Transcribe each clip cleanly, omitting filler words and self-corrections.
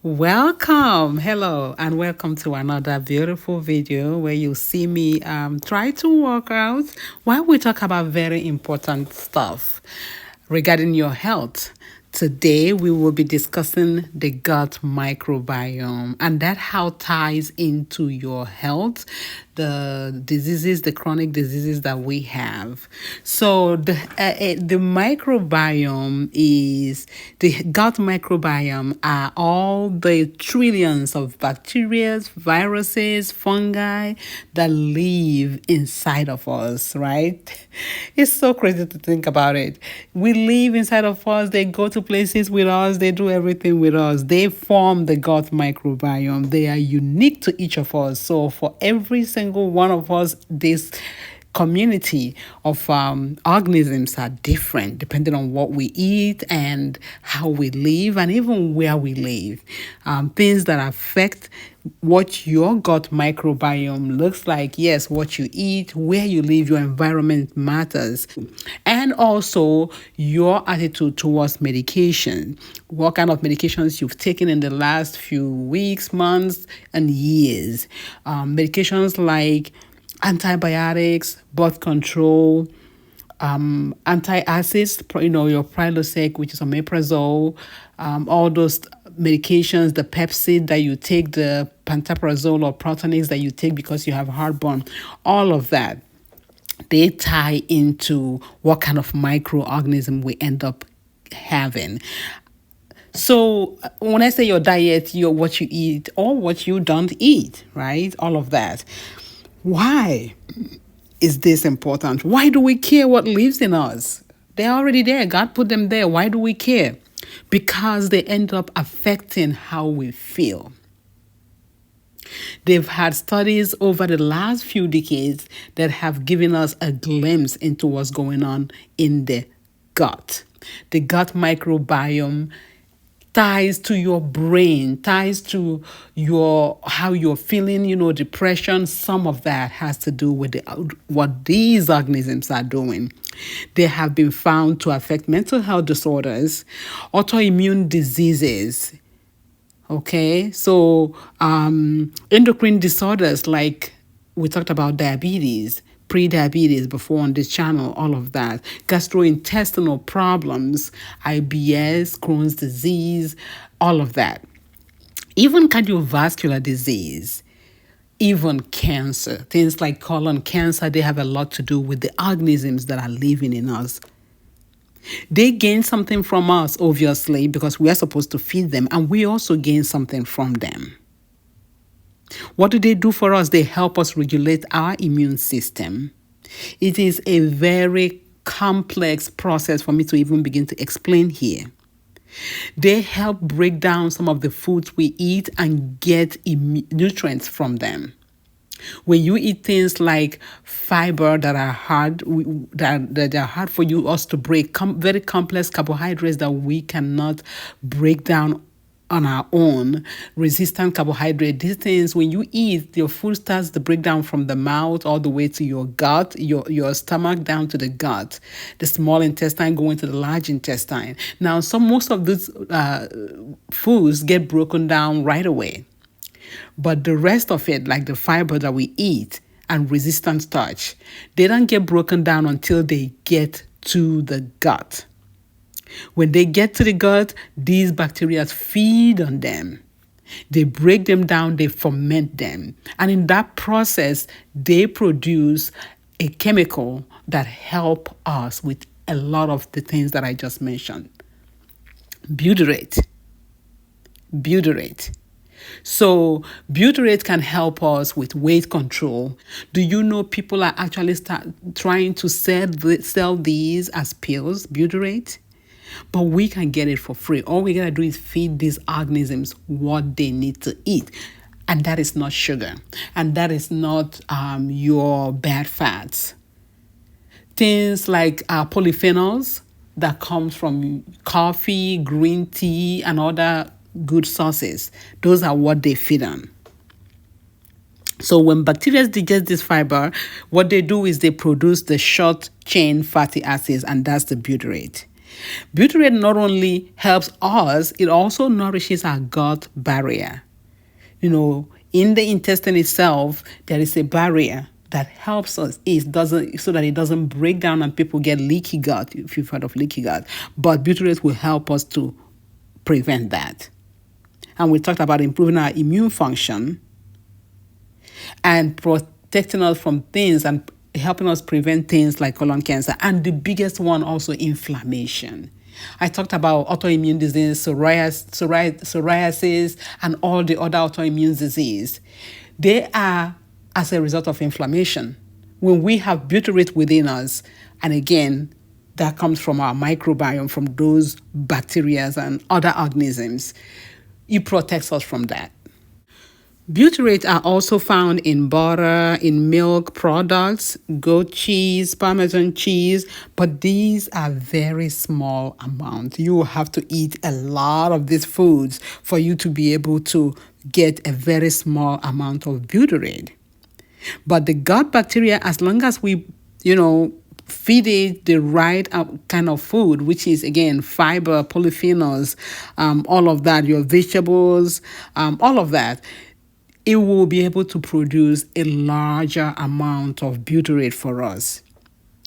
Welcome, hello, and welcome to another beautiful video where you see me try to work out while we talk about very important stuff regarding your health. Today we will be discussing the gut microbiome and that how ties into your health, the diseases, the chronic diseases that we have. So the microbiome is the gut microbiome are all the trillions of bacteria, viruses, fungi that live inside of us, right? It's so crazy to think about it. We live inside of us, they go to places with us, they do everything with us. They form the gut microbiome. They are unique to each of us. So for every single one of us, this community of organisms are different depending on what we eat and how we live and even where we live. Things that affect what your gut microbiome looks like. Yes, what you eat, where you live, your environment matters. And also your attitude towards medication. What kind of medications you've taken in the last few weeks, months, and years. Medications like antibiotics, birth control, antacids, your Prilosec, which is omeprazole, all those medications, the Pepcid that you take, the pantoprazole or Protonix that you take because you have heartburn, all of that, they tie into what kind of microorganism we end up having. So when I say your diet, you're what you eat or what you don't eat, right? All of that. Why is this important? Why do we care what lives in us? They're already there. God put them there. Why do we care? Because they end up affecting how we feel. They've had studies over the last few decades that have given us a glimpse into what's going on in the gut. The gut microbiome ties to your brain, ties to your how you're feeling, depression. Some of that has to do with what these organisms are doing. They have been found to affect mental health disorders, autoimmune diseases. Okay, so endocrine disorders like we talked about diabetes, pre-diabetes before on this channel, all of that, gastrointestinal problems, IBS, Crohn's disease, all of that, even cardiovascular disease, even cancer, things like colon cancer, they have a lot to do with the organisms that are living in us. They gain something from us, obviously, because we are supposed to feed them, and we also gain something from them. What do they do for us? They help us regulate our immune system. It is a very complex process for me to even begin to explain here. They help break down some of the foods we eat and get nutrients from them. When you eat things like fiber that are hard, that are hard for us to break, very complex carbohydrates that we cannot break down on our own, resistant carbohydrate, these things, when you eat, your food starts to break down from the mouth all the way to your gut, your stomach down to the gut, the small intestine going to the large intestine. Now, most of these foods get broken down right away. But the rest of it, like the fiber that we eat and resistant starch, they don't get broken down until they get to the gut. When they get to the gut, these bacteria feed on them. They break them down, they ferment them. And in that process, they produce a chemical that help us with a lot of the things that I just mentioned. Butyrate. So butyrate can help us with weight control. Do you know people are actually trying to sell these as pills, butyrate? But we can get it for free. All we gotta do is feed these organisms what they need to eat. And that is not sugar. And that is not your bad fats. Things like polyphenols that comes from coffee, green tea, and other good sources. Those are what they feed on. So when bacteria digest this fiber, what they do is they produce the short chain fatty acids, and that's the butyrate. Butyrate not only helps us, it also nourishes our gut barrier. In the intestine itself, there is a barrier that helps us. It doesn't, so that it doesn't break down and people get leaky gut, if you've heard of leaky gut. But butyrate will help us to prevent that. And we talked about improving our immune function and protecting us from things and helping us prevent things like colon cancer. And the biggest one also, inflammation. I talked about autoimmune disease, psoriasis, and all the other autoimmune disease. They are as a result of inflammation. When we have butyrate within us, and again, that comes from our microbiome, from those bacteria and other organisms, it protects us from that. Butyrate are also found in butter, in milk products, goat cheese, Parmesan cheese, but these are very small amounts. You will have to eat a lot of these foods for you to be able to get a very small amount of butyrate. But the gut bacteria, as long as we, feed it the right kind of food, which is, again, fiber, polyphenols, all of that, your vegetables, all of that, it will be able to produce a larger amount of butyrate for us.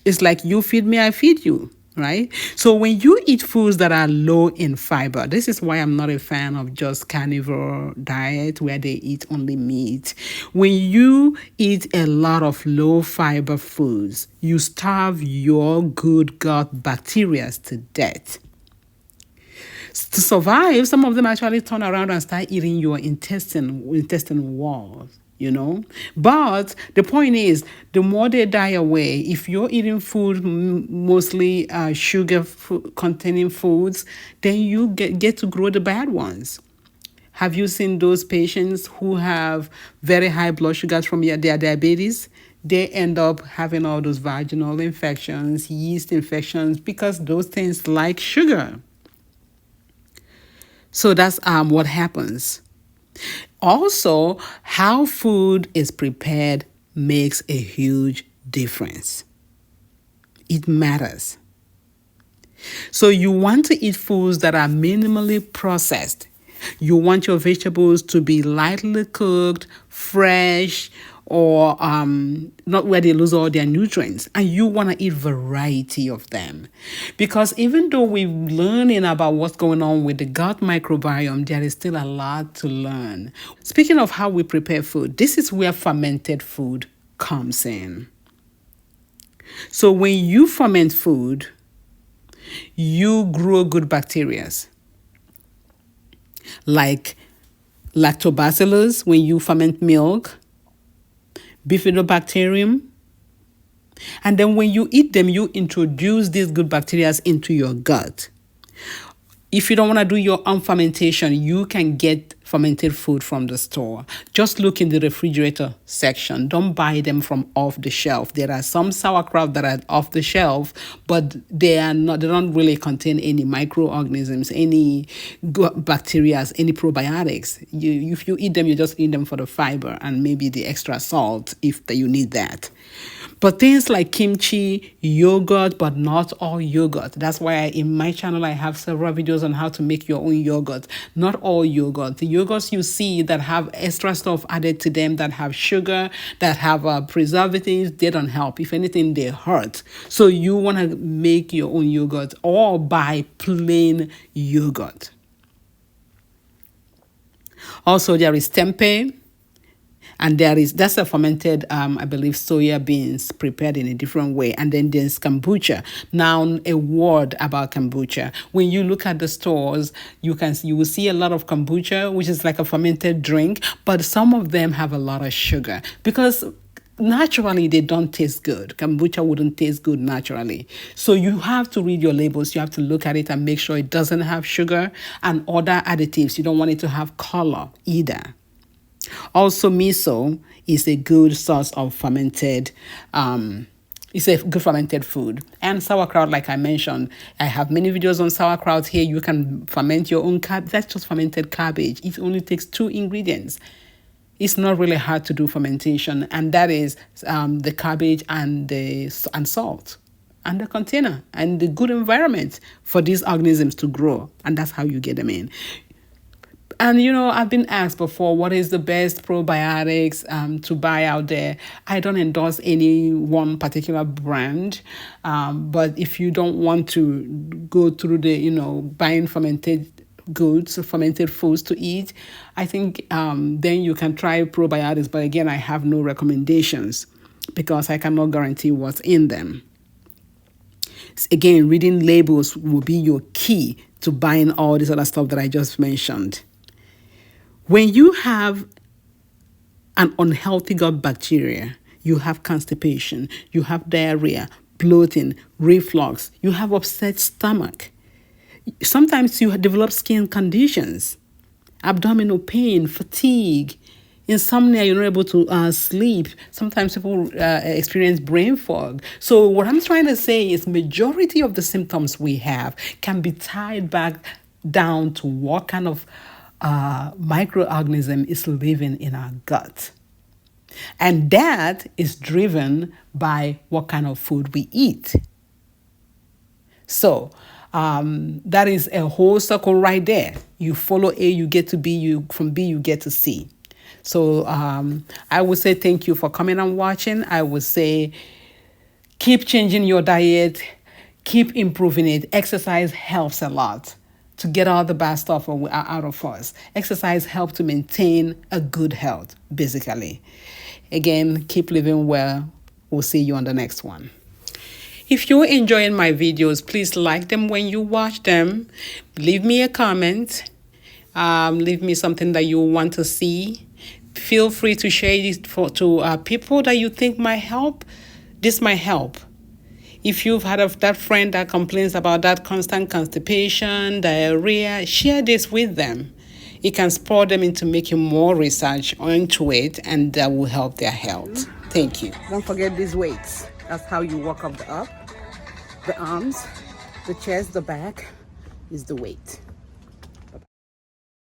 It's like you feed me, I feed you, right? So when you eat foods that are low in fiber, this is why I'm not a fan of just carnivore diet where they eat only meat. When you eat a lot of low fiber foods, you starve your good gut bacteria to death. To survive, some of them actually turn around and start eating your intestine walls, But the point is, the more they die away, if you're eating food, mostly sugar-containing foods, then you get to grow the bad ones. Have you seen those patients who have very high blood sugars from their diabetes? They end up having all those vaginal infections, yeast infections, because those things like sugar. So that's what happens. Also, how food is prepared makes a huge difference. It matters. So you want to eat foods that are minimally processed. You want your vegetables to be lightly cooked, fresh, or not where they lose all their nutrients. And you want to eat variety of them. Because even though we're learning about what's going on with the gut microbiome, there is still a lot to learn. Speaking of how we prepare food, this is where fermented food comes in. So when you ferment food, you grow good bacteria. Like lactobacillus, when you ferment milk, bifidobacterium. And then when you eat them, you introduce these good bacteria into your gut. If you don't want to do your own fermentation, you can get fermented food from the store. Just look in the refrigerator section. Don't buy them from off the shelf. There are some sauerkraut that are off the shelf, but they don't really contain any microorganisms, any bacteria, any probiotics. If you eat them, you just eat them for the fiber and maybe the extra salt if you need that. But things like kimchi, yogurt, but not all yogurt. That's why in my channel I have several videos on how to make your own yogurt. Not all yogurt. The yogurts you see that have extra stuff added to them, that have sugar, that have preservatives, they don't help. If anything, they hurt. So you want to make your own yogurt or buy plain yogurt. Also, there is tempeh. And that's a fermented, I believe, soya beans prepared in a different way. And then there's kombucha. Now, a word about kombucha. When you look at the stores, you will see a lot of kombucha, which is like a fermented drink, but some of them have a lot of sugar because naturally they don't taste good. Kombucha wouldn't taste good naturally. So you have to read your labels. You have to look at it and make sure it doesn't have sugar and other additives. You don't want it to have color either. Also, miso is a good source of fermented, it's a good fermented food. And sauerkraut, like I mentioned, I have many videos on sauerkraut here. You can ferment your own cabbage. That's just fermented cabbage. It only takes 2 ingredients. It's not really hard to do fermentation, and that is the cabbage and salt. and the container and the good environment for these organisms to grow. And that's how you get them in. And I've been asked before, what is the best probiotics to buy out there? I don't endorse any one particular brand, but if you don't want to go through the buying fermented goods, fermented foods to eat, I think then you can try probiotics. But again, I have no recommendations because I cannot guarantee what's in them. Again, reading labels will be your key to buying all this other stuff that I just mentioned. When you have an unhealthy gut bacteria, you have constipation, you have diarrhea, bloating, reflux, you have upset stomach. Sometimes you develop skin conditions, abdominal pain, fatigue, insomnia, you're not able to sleep. Sometimes people experience brain fog. So what I'm trying to say is majority of the symptoms we have can be tied back down to what kind of microorganism is living in our gut. And that is driven by what kind of food we eat. So that is a whole circle right there. You follow A, you get to B, from B, you get to C. So I would say thank you for coming and watching. I would say keep changing your diet, keep improving it. Exercise helps a lot to get all the bad stuff out of us. Exercise helps to maintain a good health, basically. Again, keep living well. We'll see you on the next one. If you're enjoying my videos, please like them when you watch them. Leave me a comment. Leave me something that you want to see. Feel free to share this to people that you think might help. This might help. If you've had of that friend that complains about that constant constipation, diarrhea, share this with them. It can spur them into making more research into it, and that will help their health. Thank you. Don't forget these weights. That's how you walk up the arms, the chest, the back is the weight.